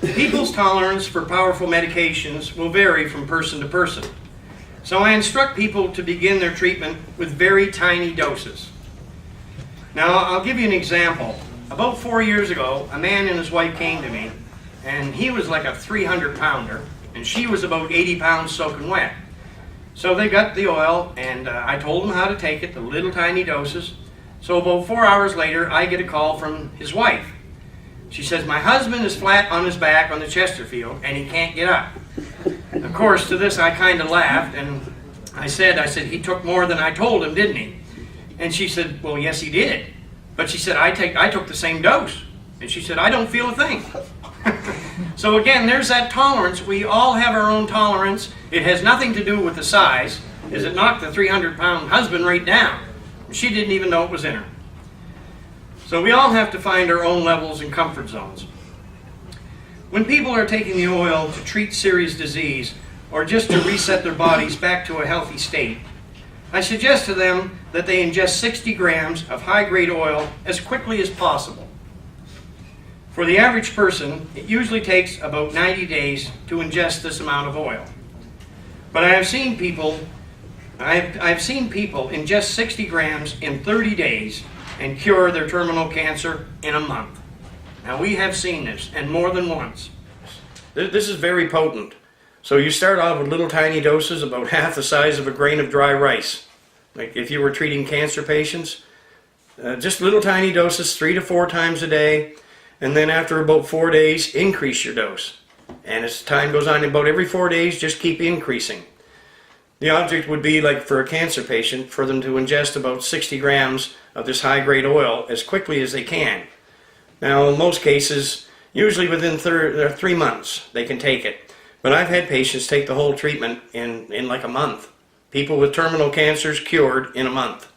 People's tolerance for powerful medications will vary from person to person. So I instruct people to begin their treatment with very tiny doses. Now, I'll give you an example. About 4 years ago, a man and his wife came to me, and he was like a 300-pounder, and she was about 80 pounds soaking wet. So they got the oil, and I told them how to take it, the little tiny doses. So about 4 hours later, I get a call from his wife. She says, my husband is flat on his back on the Chesterfield, and he can't get up. Of course, to this I kind of laughed, and I said, he took more than I told him, didn't he? And she said, well, yes, he did. But she said, I took the same dose. And she said, I don't feel a thing. So again, there's that tolerance. We all have our own tolerance. It has nothing to do with the size, as it knocked the 300-pound husband right down. She didn't even know it was in her. So we all have to find our own levels and comfort zones. When people are taking the oil to treat serious disease or just to reset their bodies back to a healthy state, I suggest to them that they ingest 60 grams of high-grade oil as quickly as possible. For the average person, it usually takes about 90 days to ingest this amount of oil. But I've seen people ingest 60 grams in 30 days and cure their terminal cancer in a month. Now we have seen this, and more than once. This is very potent. So you start off with little tiny doses, about half the size of a grain of dry rice. Like if you were treating cancer patients, just little tiny doses 3 to 4 times a day, and then after about 4 days, increase your dose. And as time goes on, about every 4 days, just keep increasing. The object would be, like for a cancer patient, for them to ingest about 60 grams of this high-grade oil as quickly as they can. Now, in most cases, usually within 3 months, they can take it. But I've had patients take the whole treatment in like a month. People with terminal cancers cured in a month.